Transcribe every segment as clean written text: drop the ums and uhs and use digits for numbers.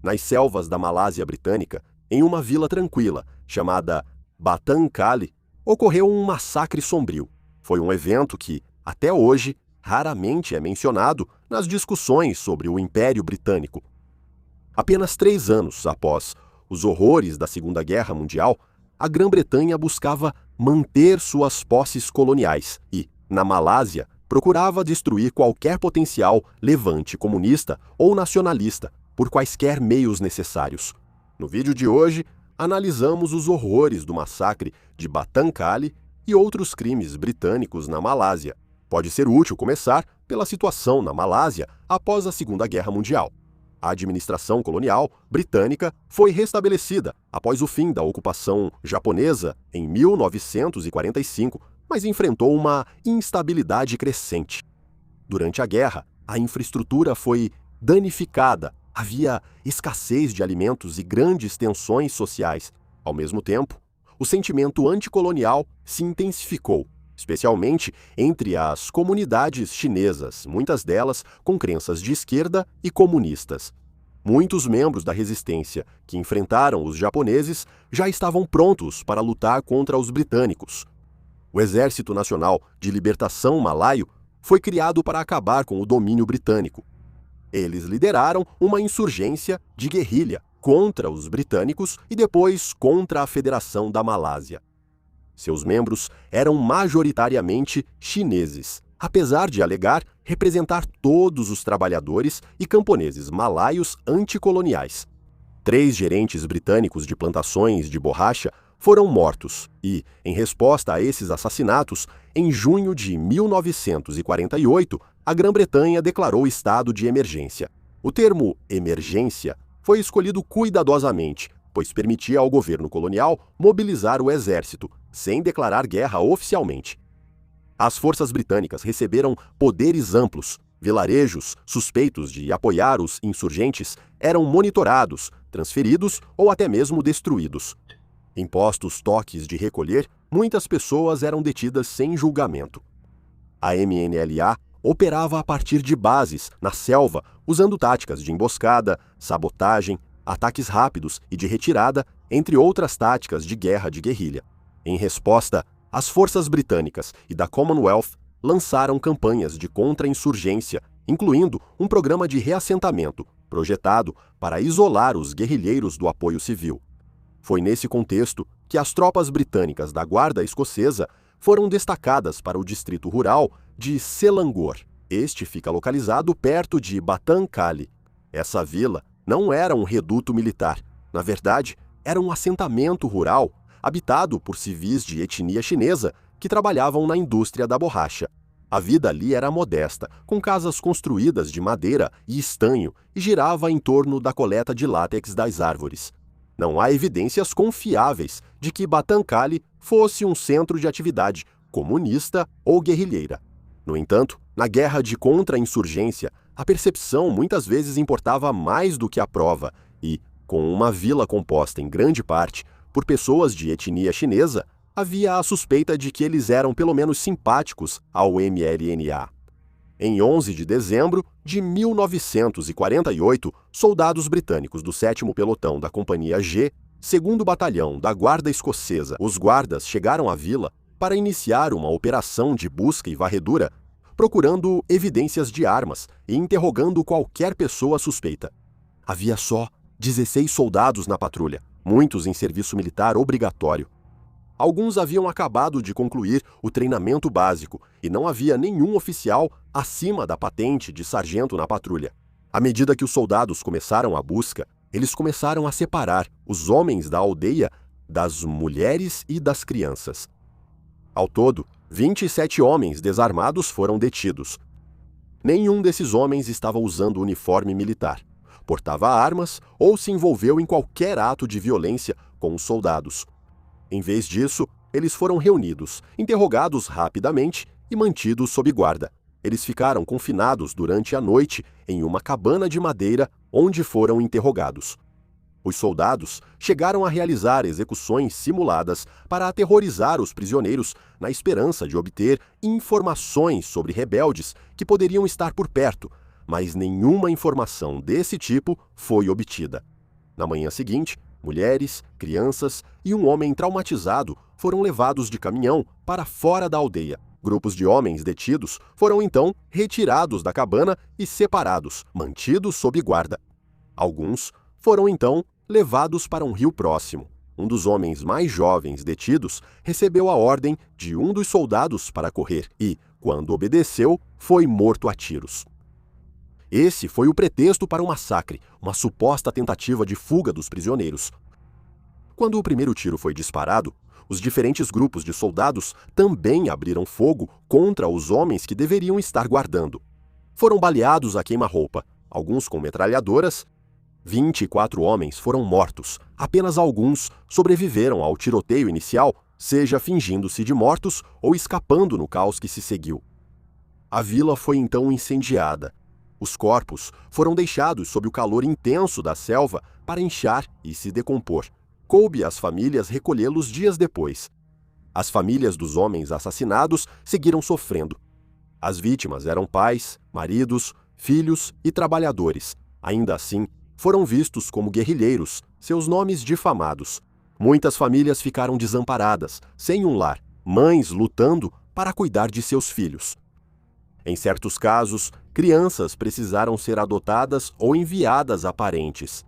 nas selvas da Malásia Britânica, em uma vila tranquila, chamada Batan Kali, ocorreu um massacre sombrio. Foi um evento que, até hoje, raramente é mencionado nas discussões sobre o Império Britânico. Apenas 3 anos após os horrores da Segunda Guerra Mundial, a Grã-Bretanha buscava manter suas posses coloniais e, na Malásia, procurava destruir qualquer potencial levante comunista ou nacionalista por quaisquer meios necessários. No vídeo de hoje, analisamos os horrores do massacre de Batan Kali e outros crimes britânicos na Malásia. Pode ser útil começar pela situação na Malásia após a Segunda Guerra Mundial. A administração colonial britânica foi restabelecida após o fim da ocupação japonesa em 1945, mas enfrentou uma instabilidade crescente. Durante a guerra, a infraestrutura foi danificada, havia escassez de alimentos e grandes tensões sociais. Ao mesmo tempo, o sentimento anticolonial se intensificou, especialmente entre as comunidades chinesas, muitas delas com crenças de esquerda e comunistas. Muitos membros da resistência que enfrentaram os japoneses já estavam prontos para lutar contra os britânicos. O Exército Nacional de Libertação Malaio foi criado para acabar com o domínio britânico. Eles lideraram uma insurgência de guerrilha contra os britânicos e depois contra a Federação da Malásia. Seus membros eram majoritariamente chineses, apesar de alegar representar todos os trabalhadores e camponeses malaios anticoloniais. 3 gerentes britânicos de plantações de borracha foram mortos e, em resposta a esses assassinatos, em junho de 1948, a Grã-Bretanha declarou estado de emergência. O termo emergência foi escolhido cuidadosamente, pois permitia ao governo colonial mobilizar o exército, sem declarar guerra oficialmente. As forças britânicas receberam poderes amplos. Vilarejos suspeitos de apoiar os insurgentes eram monitorados, transferidos ou até mesmo destruídos. Impostos toques de recolher, muitas pessoas eram detidas sem julgamento. A MNLA operava a partir de bases na selva, usando táticas de emboscada, sabotagem, ataques rápidos e de retirada, entre outras táticas de guerra de guerrilha. Em resposta, as forças britânicas e da Commonwealth lançaram campanhas de contra-insurgência, incluindo um programa de reassentamento, projetado para isolar os guerrilheiros do apoio civil. Foi nesse contexto que as tropas britânicas da Guarda Escocesa foram destacadas para o distrito rural de Selangor. Este fica localizado perto de Batan Kali. Essa vila não era um reduto militar. Na verdade, era um assentamento rural habitado por civis de etnia chinesa que trabalhavam na indústria da borracha. A vida ali era modesta, com casas construídas de madeira e estanho e girava em torno da coleta de látex das árvores. Não há evidências confiáveis de que Batan Kali fosse um centro de atividade comunista ou guerrilheira. No entanto, na guerra de contra-insurgência, a percepção muitas vezes importava mais do que a prova e, com uma vila composta em grande parte por pessoas de etnia chinesa, havia a suspeita de que eles eram pelo menos simpáticos ao MLNA. Em 11 de dezembro de 1948, soldados britânicos do 7º Pelotão da Companhia G, 2º Batalhão da Guarda Escocesa, os guardas chegaram à vila para iniciar uma operação de busca e varredura, procurando evidências de armas e interrogando qualquer pessoa suspeita. Havia só 16 soldados na patrulha, muitos em serviço militar obrigatório. Alguns haviam acabado de concluir o treinamento básico e não havia nenhum oficial acima da patente de sargento na patrulha. À medida que os soldados começaram a busca, eles começaram a separar os homens da aldeia das mulheres e das crianças. Ao todo, 27 homens desarmados foram detidos. Nenhum desses homens estava usando uniforme militar, portava armas ou se envolveu em qualquer ato de violência com os soldados. Em vez disso, eles foram reunidos, interrogados rapidamente e mantidos sob guarda. Eles ficaram confinados durante a noite em uma cabana de madeira onde foram interrogados. Os soldados chegaram a realizar execuções simuladas para aterrorizar os prisioneiros na esperança de obter informações sobre rebeldes que poderiam estar por perto, mas nenhuma informação desse tipo foi obtida. Na manhã seguinte, mulheres, crianças e um homem traumatizado foram levados de caminhão para fora da aldeia. Grupos de homens detidos foram então retirados da cabana e separados, mantidos sob guarda. Alguns foram então levados para um rio próximo. Um dos homens mais jovens detidos recebeu a ordem de um dos soldados para correr e, quando obedeceu, foi morto a tiros. Esse foi o pretexto para um massacre, uma suposta tentativa de fuga dos prisioneiros. Quando o primeiro tiro foi disparado, os diferentes grupos de soldados também abriram fogo contra os homens que deveriam estar guardando. Foram baleados a queima-roupa, alguns com metralhadoras. 24 homens foram mortos. Apenas alguns sobreviveram ao tiroteio inicial, seja fingindo-se de mortos ou escapando no caos que se seguiu. A vila foi então incendiada. Os corpos foram deixados sob o calor intenso da selva para inchar e se decompor. Coube às famílias recolhê-los dias depois. As famílias dos homens assassinados seguiram sofrendo. As vítimas eram pais, maridos, filhos e trabalhadores. Ainda assim, foram vistos como guerrilheiros, seus nomes difamados. Muitas famílias ficaram desamparadas, sem um lar, mães lutando para cuidar de seus filhos. Em certos casos, crianças precisaram ser adotadas ou enviadas a parentes.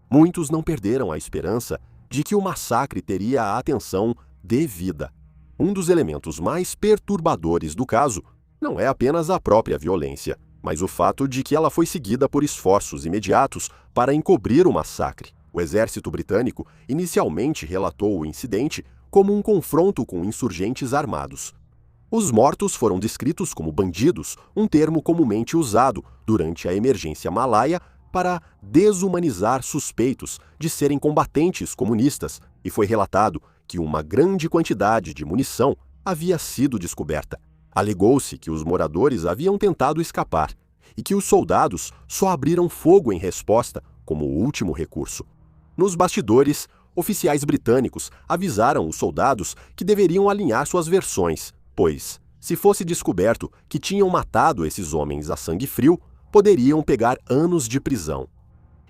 Muitos não perderam a esperança de que o massacre teria a atenção devida. Um dos elementos mais perturbadores do caso não é apenas a própria violência, mas o fato de que ela foi seguida por esforços imediatos para encobrir o massacre. O exército britânico inicialmente relatou o incidente como um confronto com insurgentes armados. Os mortos foram descritos como bandidos, um termo comumente usado durante a emergência malaia para desumanizar suspeitos de serem combatentes comunistas, e foi relatado que uma grande quantidade de munição havia sido descoberta. Alegou-se que os moradores haviam tentado escapar e que os soldados só abriram fogo em resposta como último recurso. Nos bastidores, oficiais britânicos avisaram os soldados que deveriam alinhar suas versões, pois, se fosse descoberto que tinham matado esses homens a sangue frio, poderiam pegar anos de prisão.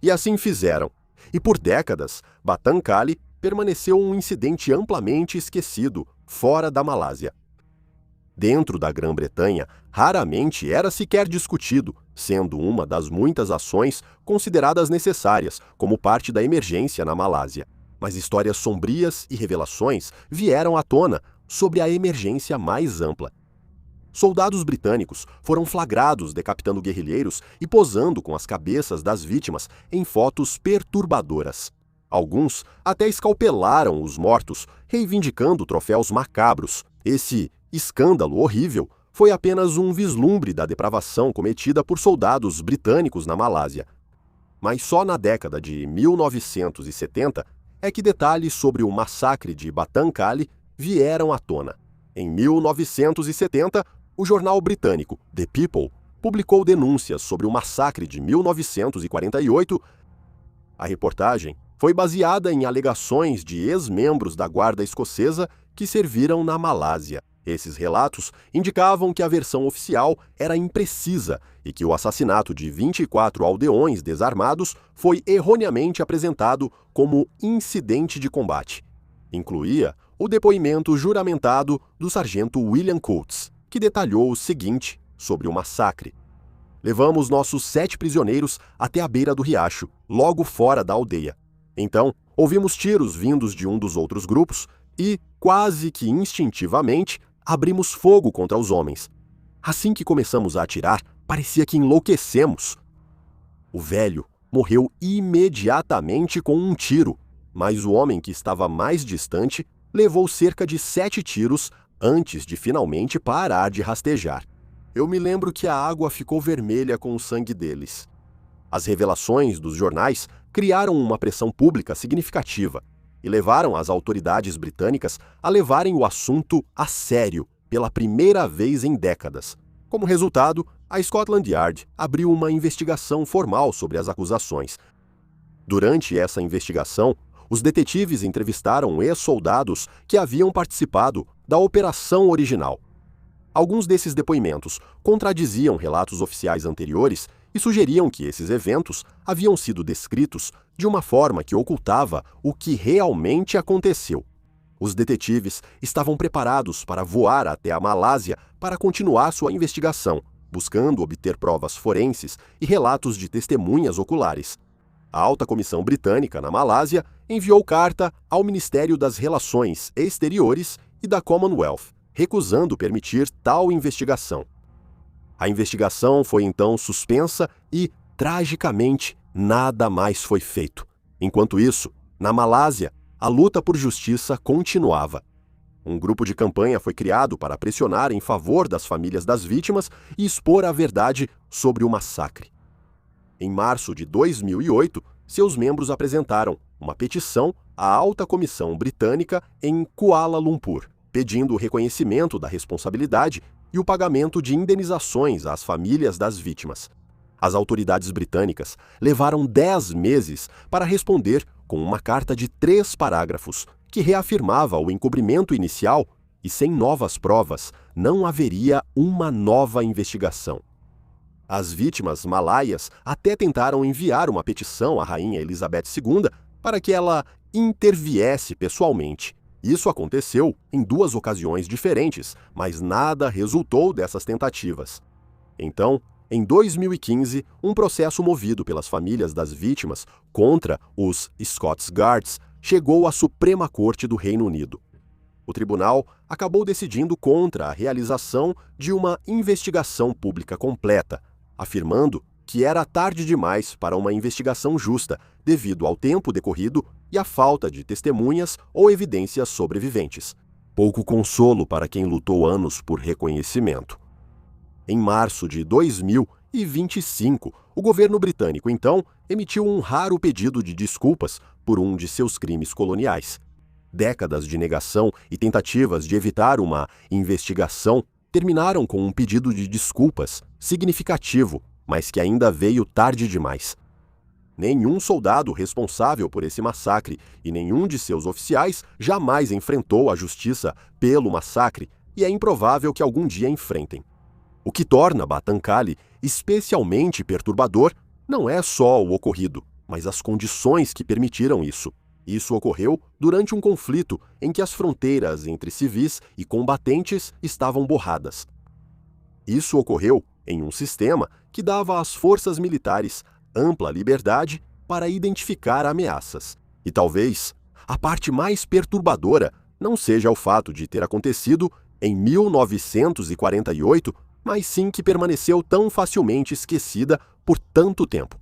E assim fizeram. E por décadas, Batan Kali permaneceu um incidente amplamente esquecido, fora da Malásia. Dentro da Grã-Bretanha, raramente era sequer discutido, sendo uma das muitas ações consideradas necessárias como parte da emergência na Malásia. Mas histórias sombrias e revelações vieram à tona sobre a emergência mais ampla. Soldados britânicos foram flagrados decapitando guerrilheiros e posando com as cabeças das vítimas em fotos perturbadoras. Alguns até escalpelaram os mortos, reivindicando troféus macabros. Esse escândalo horrível foi apenas um vislumbre da depravação cometida por soldados britânicos na Malásia. Mas só na década de 1970 é que detalhes sobre o massacre de Batan Kali vieram à tona. Em 1970, o jornal britânico The People publicou denúncias sobre o massacre de 1948. A reportagem foi baseada em alegações de ex-membros da Guarda Escocesa que serviram na Malásia. Esses relatos indicavam que a versão oficial era imprecisa e que o assassinato de 24 aldeões desarmados foi erroneamente apresentado como incidente de combate. Incluía o depoimento juramentado do sargento William Coates, que detalhou o seguinte sobre o massacre. Levamos nossos 7 prisioneiros até a beira do riacho, logo fora da aldeia. Então, ouvimos tiros vindos de um dos outros grupos e, quase que instintivamente, abrimos fogo contra os homens. Assim que começamos a atirar, parecia que enlouquecemos. O velho morreu imediatamente com um tiro, mas o homem que estava mais distante levou cerca de 7 tiros antes de finalmente parar de rastejar. Eu me lembro que a água ficou vermelha com o sangue deles. As revelações dos jornais criaram uma pressão pública significativa e levaram as autoridades britânicas a levarem o assunto a sério pela primeira vez em décadas. Como resultado, a Scotland Yard abriu uma investigação formal sobre as acusações. Durante essa investigação, os detetives entrevistaram ex-soldados que haviam participado da operação original. Alguns desses depoimentos contradiziam relatos oficiais anteriores e sugeriam que esses eventos haviam sido descritos de uma forma que ocultava o que realmente aconteceu. Os detetives estavam preparados para voar até a Malásia para continuar sua investigação, buscando obter provas forenses e relatos de testemunhas oculares. A Alta Comissão Britânica na Malásia enviou carta ao Ministério das Relações Exteriores e da Commonwealth, recusando permitir tal investigação. A investigação foi então suspensa e, tragicamente, nada mais foi feito. Enquanto isso, na Malásia, a luta por justiça continuava. Um grupo de campanha foi criado para pressionar em favor das famílias das vítimas e expor a verdade sobre o massacre. Em março de 2008, seus membros apresentaram uma petição à Alta Comissão Britânica em Kuala Lumpur, pedindo o reconhecimento da responsabilidade e o pagamento de indenizações às famílias das vítimas. As autoridades britânicas levaram 10 meses para responder com uma carta de 3 parágrafos que reafirmava o encobrimento inicial e, sem novas provas, não haveria uma nova investigação. As vítimas malaias até tentaram enviar uma petição à Rainha Elizabeth II para que ela interviesse pessoalmente. Isso aconteceu em 2 ocasiões diferentes, mas nada resultou dessas tentativas. Então, em 2015, um processo movido pelas famílias das vítimas contra os Scots Guards chegou à Suprema Corte do Reino Unido. O tribunal acabou decidindo contra a realização de uma investigação pública completa, afirmando que era tarde demais para uma investigação justa, devido ao tempo decorrido e à falta de testemunhas ou evidências sobreviventes. Pouco consolo para quem lutou anos por reconhecimento. Em março de 2025, o governo britânico, então, emitiu um raro pedido de desculpas por um de seus crimes coloniais. Décadas de negação e tentativas de evitar uma investigação terminaram com um pedido de desculpas significativo, mas que ainda veio tarde demais. Nenhum soldado responsável por esse massacre e nenhum de seus oficiais jamais enfrentou a justiça pelo massacre e é improvável que algum dia enfrentem. O que torna Batan Kali especialmente perturbador não é só o ocorrido, mas as condições que permitiram isso. Isso ocorreu durante um conflito em que as fronteiras entre civis e combatentes estavam borradas. Isso ocorreu em um sistema que dava às forças militares ampla liberdade para identificar ameaças. E talvez a parte mais perturbadora não seja o fato de ter acontecido em 1948, mas sim que permaneceu tão facilmente esquecida por tanto tempo.